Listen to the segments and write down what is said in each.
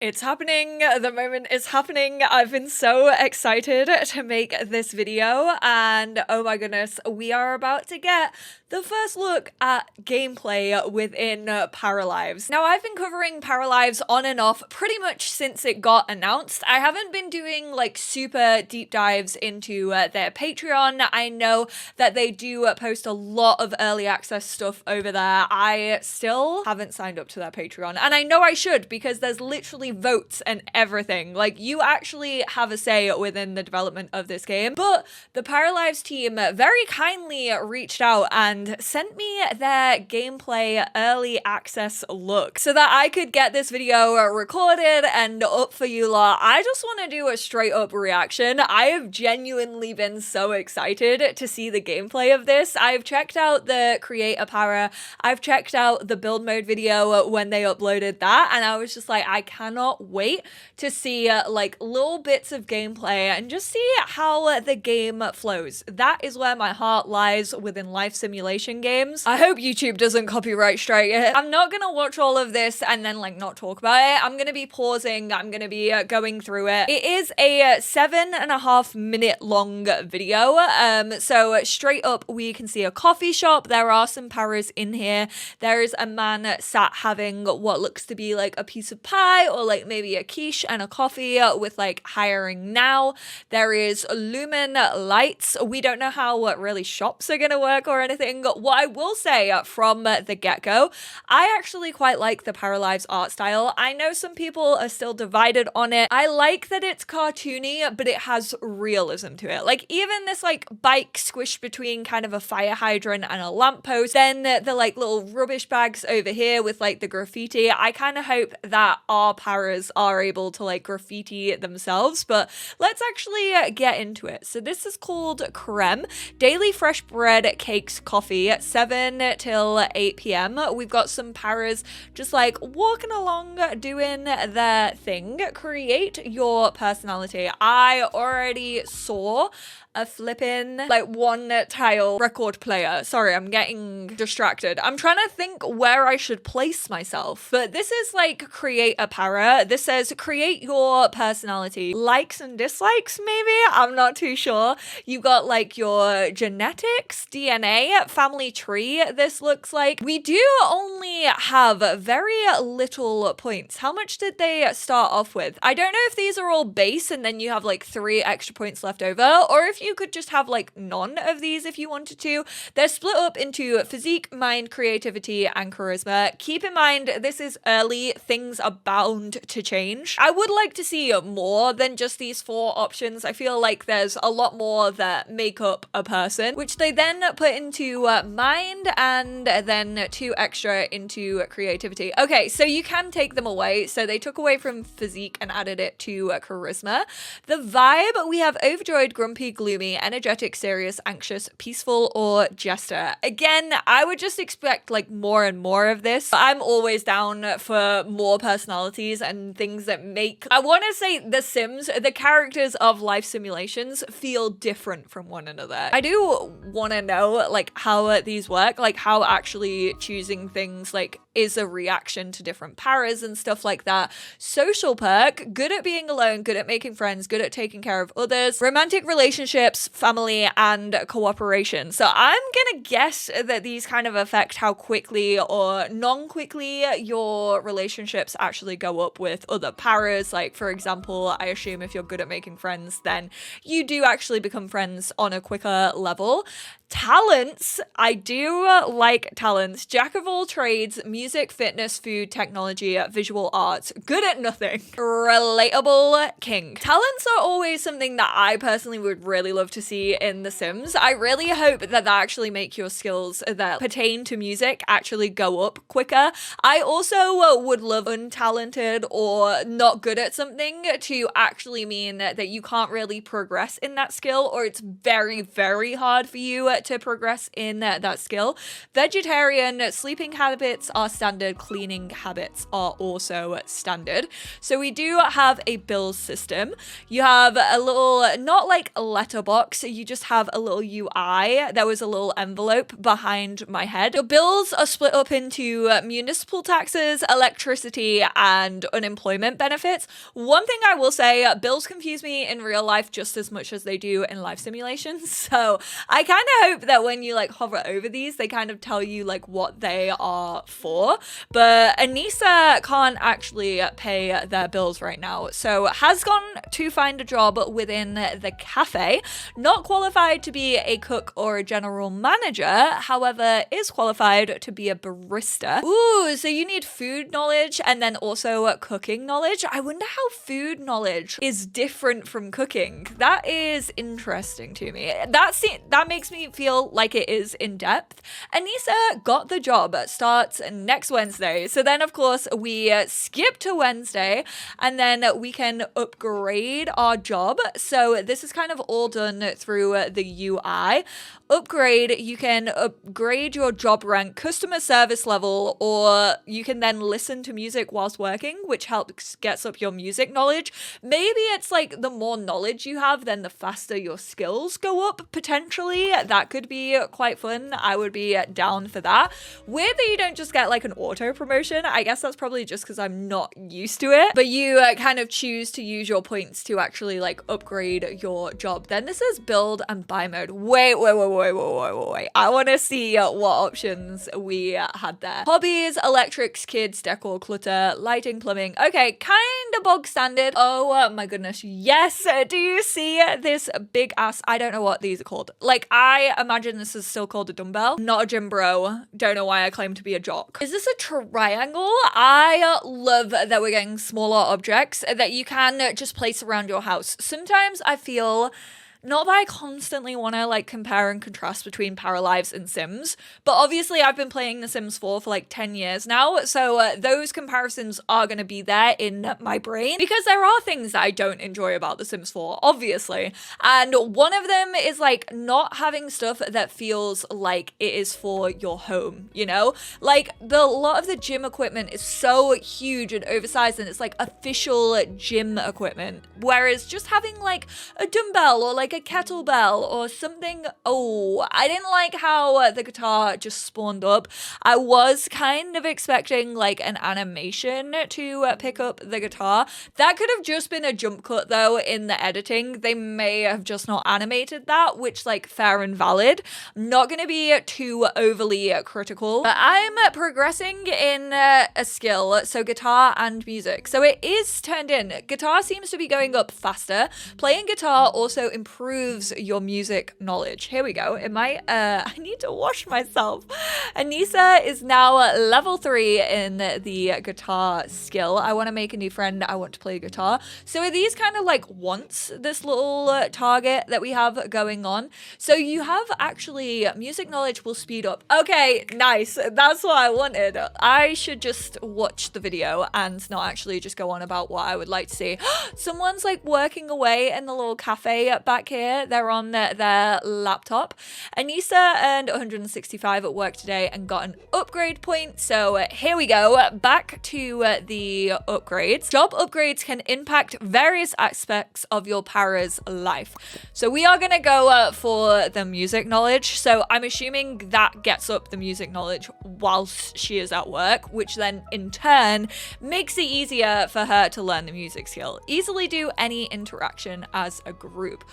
It's happening. The moment is happening. I've been so excited to make this video, and oh my goodness, we are about to get the first look at gameplay within Paralives. Now, I've been covering Paralives on and off pretty much since it got announced. I haven't been doing like super deep dives into their Patreon. I know that they do post a lot of early access stuff over there. I still haven't signed up to their Patreon, and I know I should, because there's literally votes and everything. Like, you actually have a say within the development of this game. But the Paralives team very kindly reached out and sent me their gameplay early access look so that I could get this video recorded and up for you lot. I just want to do a straight up reaction. I have genuinely been so excited to see the gameplay of this. I've checked out the Create a Para, I've checked out the build mode video when they uploaded that, and I was just like, I cannot wait to see like little bits of gameplay and just see how the game flows. That is where my heart lies within life simulation games. I hope YouTube doesn't copyright strike it. I'm not gonna watch all of this and then like not talk about it. I'm gonna be pausing, I'm gonna be going through it. It is a 7.5 minute long video. So straight up we can see a coffee shop. There are some paras in here. There is a man sat having what looks to be like a piece of pie or like maybe a quiche and a coffee with like hiring now. There is lumen lights. We don't know how really shops are gonna work or anything. What I will say from the get-go, I actually quite like the Paralives art style. I know some people are still divided on it. I like that it's cartoony, but it has realism to it. Like, even this like bike squished between kind of a fire hydrant and a lamppost, then the like little rubbish bags over here with like the graffiti. I kind of hope that our paras are able to like graffiti themselves, but let's actually get into it. So this is called Creme, daily fresh bread, cakes, coffee, 7 till 8 p.m. We've got some paras just like walking along doing their thing. Create your personality. I already saw a flippin' like one tile record player. Sorry, I'm getting distracted. I'm trying to think where I should place myself. But this is like create a para. This says create your personality. Likes and dislikes, maybe? I'm not too sure. You've got like your genetics, DNA, family tree, this looks like. We do only have very little points. How much did they start off with? I don't know if these are all base and then you have like 3 extra points left over, or if you could just have like none of these if you wanted to. They're split up into physique, mind, creativity, and charisma. Keep in mind, this is early. Things are bound to change. I would like to see more than just these 4 options. I feel like there's a lot more that make up a person, which they then put into mind and then 2 extra into creativity. Okay, so you can take them away. So they took away from physique and added it to charisma. The vibe, we have overjoyed, grumpy, gloomy, energetic, serious, anxious, peaceful, or jester. Again, I would just expect like more and more of this. I'm always down for more personalities and things that make, I want to say, The Sims, the characters of life simulations, feel different from one another. I do want to know like how these work, like how actually choosing things like is a reaction to different paras and stuff like that. Social perk, good at being alone, good at making friends, good at taking care of others, romantic relationships, family, and cooperation. So I'm gonna guess that these kind of affect how quickly or non-quickly your relationships actually go up with other paras. Like, for example, I assume if you're good at making friends, then you do actually become friends on a quicker level. Talents, I do like talents. Jack of all trades, music, fitness, food, technology, visual arts, good at nothing. Relatable king. Talents are always something that I personally would really love to see in The Sims. I really hope that actually make your skills that pertain to music actually go up quicker. I also would love untalented or not good at something to actually mean that you can't really progress in that skill, or it's very, very hard for you to progress in that skill. Vegetarian, sleeping habits are standard, cleaning habits are also standard. So we do have a bills system. You have a little, not like a letterbox, you just have a little UI. There was a little envelope behind my head. Your bills are split up into municipal taxes, electricity, and unemployment benefits. One thing I will say, bills confuse me in real life just as much as they do in life simulations. So I kind of hope that when you like hover over these, they kind of tell you like what they are for. But Anissa can't actually pay their bills right now. So has gone to find a job within the cafe. Not qualified to be a cook or a general manager. However, is qualified to be a barista. Ooh, so you need food knowledge and then also cooking knowledge. I wonder how food knowledge is different from cooking. That is interesting to me. That makes me feel like it is in depth. Anissa got the job, starts next Wednesday. So then of course we skip to Wednesday and then we can upgrade our job. So this is kind of all done through the UI. Upgrade, you can upgrade your job rank, customer service level, or you can then listen to music whilst working, which gets up your music knowledge. Maybe it's like the more knowledge you have, then the faster your skills go up, potentially. That could be quite fun. I would be down for that. Weird that you don't just get like an auto promotion. I guess that's probably just because I'm not used to it. But you kind of choose to use your points to actually like upgrade your job. Then this is build and buy mode. Wait. I want to see what options we had there. Hobbies, electrics, kids, decor, clutter, lighting, plumbing. Okay, kind of bog standard. Oh my goodness. Yes. Do you see this big ass? I don't know what these are called. Like, I imagine this is still called a dumbbell. Not a gym bro. Don't know why I claim to be a jock. Is this a triangle? I love that we're getting smaller objects that you can just place around your house. Sometimes I feel, not that I constantly want to like compare and contrast between Paralives and Sims, but obviously I've been playing The Sims 4 for like 10 years now, so those comparisons are going to be there in my brain because there are things that I don't enjoy about The Sims 4, obviously, and one of them is like not having stuff that feels like it is for your home, you know? Like a lot of the gym equipment is so huge and oversized and it's like official gym equipment, whereas just having like a dumbbell or like a kettlebell or something. Oh, I didn't like how the guitar just spawned up. I was kind of expecting like an animation to pick up the guitar. That could have just been a jump cut though in the editing. They may have just not animated that, which like fair and valid. I'm not going to be too overly critical. But I'm progressing in a skill, so guitar and music. So it is turned in. Guitar seems to be going up faster. Playing guitar also improves your music knowledge. Here we go. It might, I need to wash myself. Anissa is now level 3 in the guitar skill. I want to make a new friend. I want to play guitar. So are these kind of like wants, this little target that we have going on? So you have actually music knowledge will speed up. Okay, nice. That's what I wanted. I should just watch the video and not actually just go on about what I would like to see. Someone's like working away in the little cafe back here. They're on their laptop. Anissa earned 165 at work today and got an upgrade point. So here we go. Back to the upgrades. Job upgrades can impact various aspects of your para's life. So we are going to go for the music knowledge. So I'm assuming that gets up the music knowledge whilst she is at work, which then in turn makes it easier for her to learn the music skill. Easily do any interaction as a group.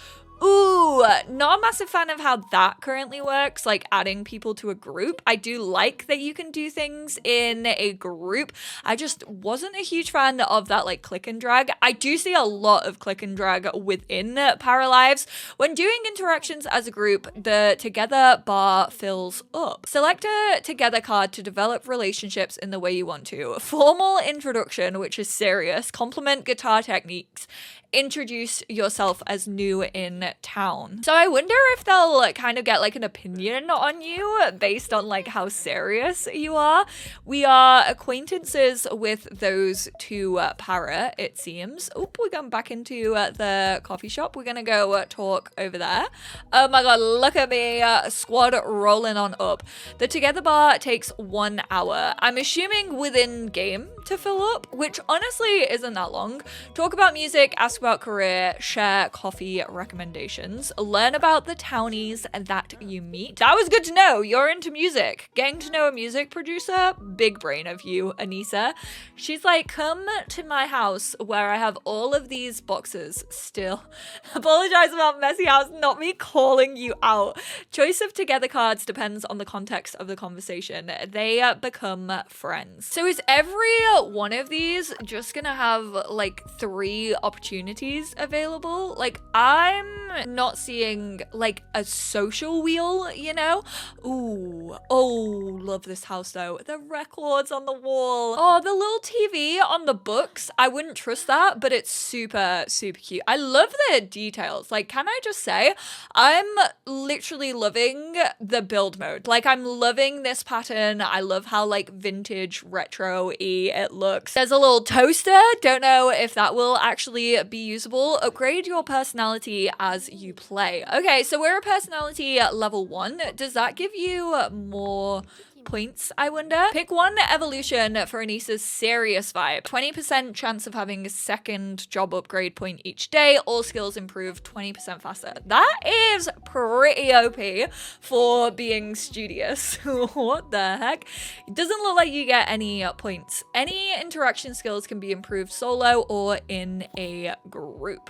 Ooh, not a massive fan of how that currently works, like adding people to a group. I do like that you can do things in a group. I just wasn't a huge fan of that like click and drag. I do see a lot of click and drag within Paralives. When doing interactions as a group, the together bar fills up. Select a together card to develop relationships in the way you want to. Formal introduction, which is serious. Compliment guitar techniques. Introduce yourself as new in town. So I wonder if they'll kind of get like an opinion on you based on like how serious you are. We are acquaintances with those two para, it seems. Oop, we're going back into the coffee shop. We're gonna go talk over there. Oh my god, look at me, squad rolling on up. The Together bar takes 1 hour. I'm assuming within game to fill up, which honestly isn't that long. Talk about music, ask about career, share coffee recommendations, learn about the townies that you meet. That was good to know. You're into music. Getting to know a music producer, big brain of you, Anissa. She's like, come to my house where I have all of these boxes still. Apologize about messy house, not me calling you out. Choice of Together cards depends on the context of the conversation. They become friends. So is every one of these just gonna have like 3 opportunities available? Like, I'm not seeing like a social wheel, you know? Ooh, oh, love this house though. The records on the wall. Oh, the little TV on the books. I wouldn't trust that, but it's super, super cute. I love the details. Like, can I just say, I'm literally loving the build mode. Like, I'm loving this pattern. I love how like vintage retro-y it looks. There's a little toaster. Don't know if that will actually be usable. Upgrade your personality as you play. Okay, so we're a personality level 1. Does that give you more points, I wonder? Pick one evolution for Anissa's serious vibe. 20% chance of having a second job upgrade point each day. All skills improve 20% faster. That is pretty OP for being studious. What the heck? It doesn't look like you get any points. Any interaction skills can be improved solo or in a group.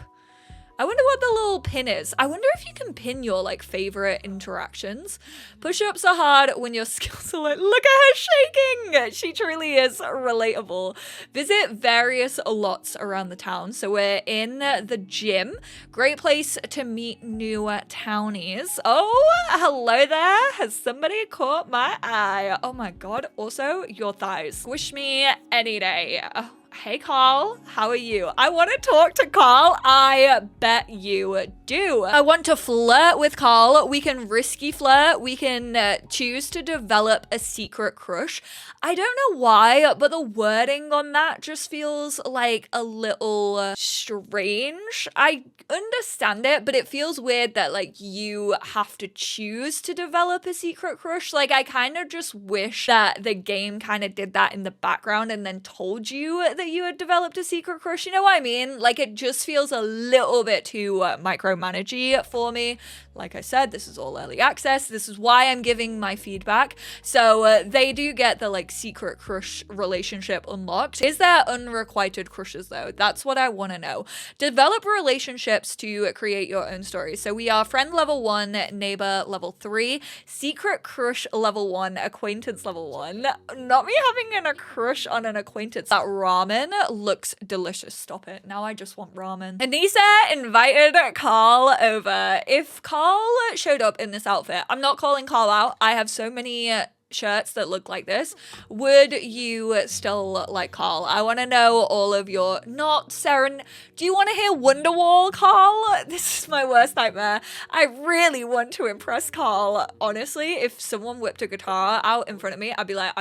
I wonder what the little pin is. I wonder if you can pin your like favorite interactions. Push-ups are hard when your skills are like, look at her shaking. She truly is relatable. Visit various lots around the town. So we're in the gym. Great place to meet new townies. Oh, hello there. Has somebody caught my eye? Oh my god. Also, your thighs. Squish me any day. Oh. Hey Carl, how are you? I want to talk to Carl. I bet you do. I want to flirt with Carl. We can risky flirt. We can choose to develop a secret crush. I don't know why, but the wording on that just feels like a little strange. I understand it, but it feels weird that like you have to choose to develop a secret crush. Like, I kind of just wish that the game kind of did that in the background and then told you that you had developed a secret crush. You know what I mean? Like, it just feels a little bit too micromanagey for me. Like I said, this is all early access. This is why I'm giving my feedback. So they do get the like secret crush relationship unlocked. Is there unrequited crushes though? That's what I want to know. Develop relationships to create your own story. So we are friend level 1, neighbor level 3, secret crush level 1, acquaintance level 1. Not me having a crush on an acquaintance. That ramen looks delicious. Stop it. Now I just want ramen. Anissa invited Carl over. If Carl showed up in this outfit, I'm not calling Carl out. I have so many shirts that look like this. Would you still like Carl? I want to know all of your do you want to hear Wonderwall, Carl? This is my worst nightmare. I really want to impress Carl. Honestly, if someone whipped a guitar out in front of me, I'd be like,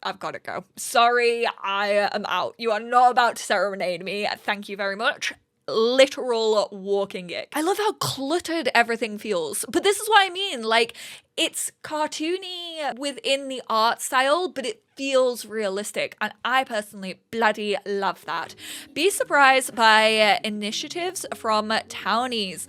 I've got to go. Sorry, I am out. You are not about to serenade me. Thank you very much. Literal walking ick. I love how cluttered everything feels. But this is what I mean. Like, it's cartoony within the art style, but it feels realistic. And I personally bloody love that. Be surprised by initiatives from townies.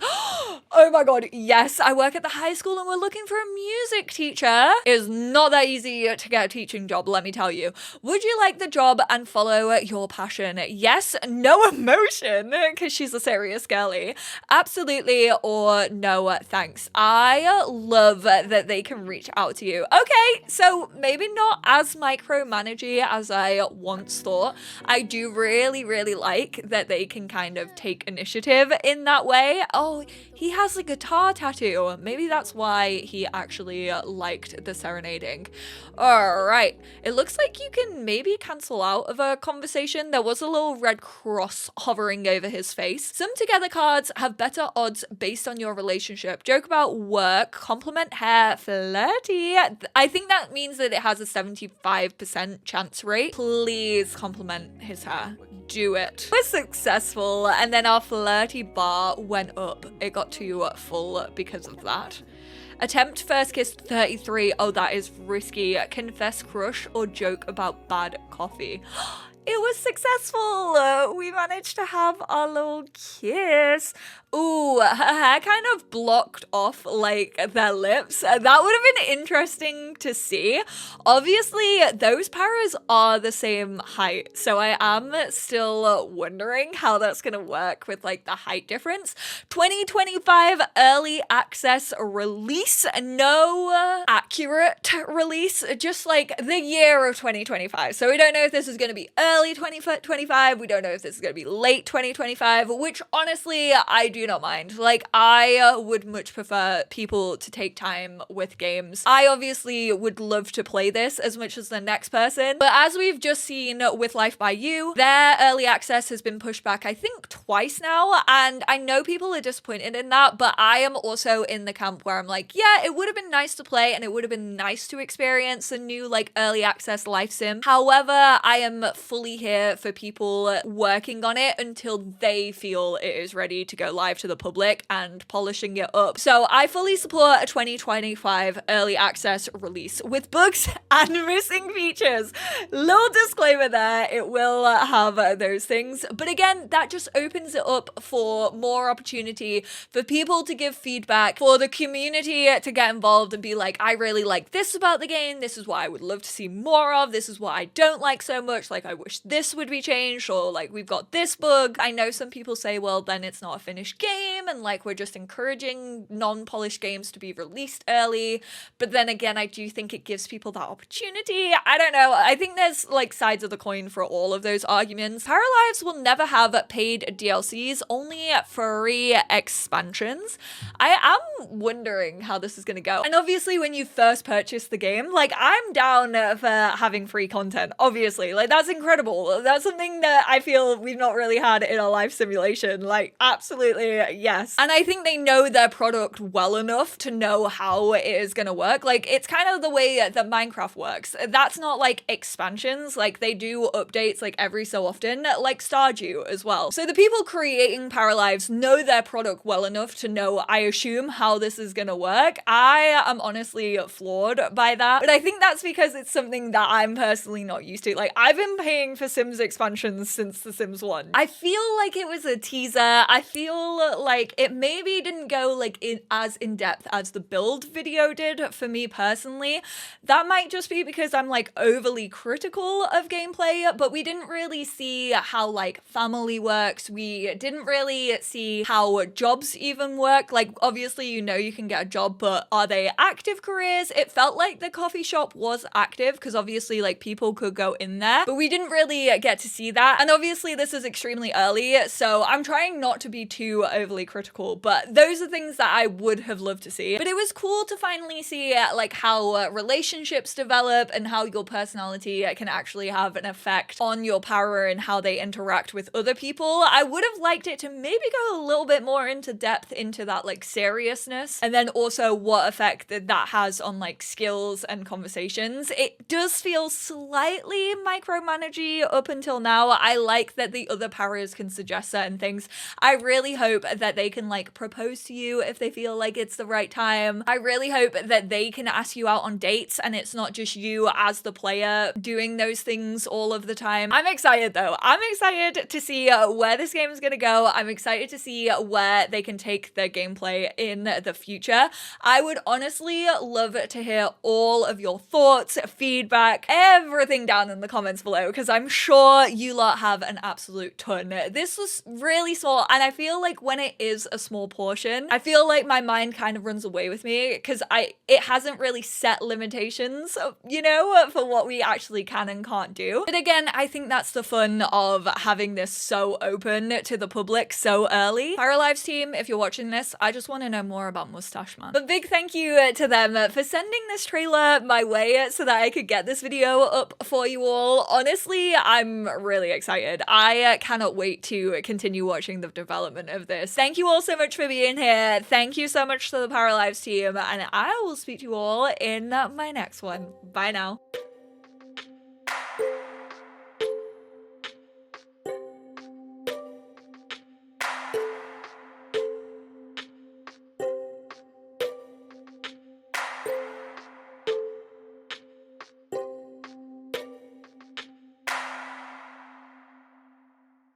Oh my god, yes. I work at the high school and we're looking for a music teacher. It is not that easy to get a teaching job, let me tell you. Would you like the job and follow your passion? Yes, no emotion, because she's a serious girly. Absolutely, or no thanks. I love that they can reach out to you. Okay, so maybe not as micromanagey as I once thought. I do really, really like that they can kind of take initiative in that way. Oh, he has a guitar tattoo. Maybe that's why he actually liked the serenading. All right. It looks like you can maybe cancel out of a conversation. There was a little red cross hovering over his face. Some together cards have better odds based on your relationship. Joke about work, compliment hair, flirty. I think that means that it has a 75% chance rate. Please compliment his hair. Do it. We're successful, and then our flirty bar went up. It got to full because of that. Attempt first kiss 33. Oh, that is risky. Confess crush or joke about bad coffee. It was successful. We managed to have our little kiss. Ooh, her hair kind of blocked off like their lips. That would have been interesting to see. Obviously, those paras are the same height, so I am still wondering how that's gonna work with like the height difference. 2025 early access release, no accurate release, just like the year of 2025. So we don't know if this is gonna be early 2025. We don't know if this is gonna be late 2025, which honestly, I do not mind. Like, I would much prefer people to take time with games. I obviously would love to play this as much as the next person, but as we've just seen with Life by You, their early access has been pushed back, I think, twice now, and I know people are disappointed in that, but I am also in the camp where I'm like, yeah, it would have been nice to play, and it would have been nice to experience a new, like, early access life sim. However, I am fully here for people working on it until they feel it is ready to go live to the public and polishing it up. So I fully support a 2025 early access release with bugs and missing features. Little disclaimer there, it will have those things. But again, that just opens it up for more opportunity for people to give feedback, for the community to get involved and be like, I really like this about the game. This is what I would love to see more of. This is what I don't like so much. Like, I wish this would be changed, or like, we've got this bug. I know some people say, well, then it's not a finished game, and like, we're just encouraging non-polished games to be released early. But then again, I do think it gives people that opportunity. I don't know. I think there's like sides of the coin for all of those arguments. Paralives will never have paid DLCs, only free expansions. I am wondering how this is going to go. And obviously, when you first purchase the game, like, I'm down for having free content, obviously. Like, that's incredible. That's something that I feel we've not really had in a life simulation. Like, absolutely, yes. And I think they know their product well enough to know how it is going to work. Like, it's kind of the way that Minecraft works. That's not like expansions. Like, they do updates like every so often, like Stardew as well. So the people creating Paralives know their product well enough to know, I assume, how this is going to work. I am honestly floored by that. But I think that's because it's something that I'm personally not used to. Like, I've been paying for Sims expansions since The Sims 1. I feel like it was a teaser. I feel like it maybe didn't go like as in depth as the build video did for me personally. That might just be because I'm like overly critical of gameplay, but we didn't really see how like family works. We didn't really see how jobs even work. Like, obviously, you know, you can get a job, but are they active careers? It felt like the coffee shop was active because obviously like people could go in there, but we didn't really get to see that. And obviously this is extremely early, so I'm trying not to be too overly critical, but those are things that I would have loved to see. But it was cool to finally see like how relationships develop and how your personality can actually have an effect on your power and how they interact with other people. I would have liked it to maybe go a little bit more into depth into that like seriousness, and then also what effect that has on like skills and conversations. It does feel slightly micromanagey up until now. I like that the other paras can suggest certain things. I really hope that they can like propose to you if they feel like it's the right time. I really hope that they can ask you out on dates and it's not just you as the player doing those things all of the time. I'm excited though. I'm excited to see where this game is going to go. I'm excited to see where they can take their gameplay in the future. I would honestly love to hear all of your thoughts, feedback, everything down in the comments below, because I'm sure you lot have an absolute ton. This was really small, and I feel like when it is a small portion, I feel like my mind kind of runs away with me because it hasn't really set limitations, you know, for what we actually can and can't do. But again, I think that's the fun of having this so open to the public so early. Paralives team, if you're watching this, I just want to know more about Mustache Man. But big thank you to them for sending this trailer my way so that I could get this video up for you all. Honestly, I'm really excited. I cannot wait to continue watching the development of this. Thank you all so much for being here. Thank you so much to the Paralives team, and I will speak to you all in my next one. Bye now.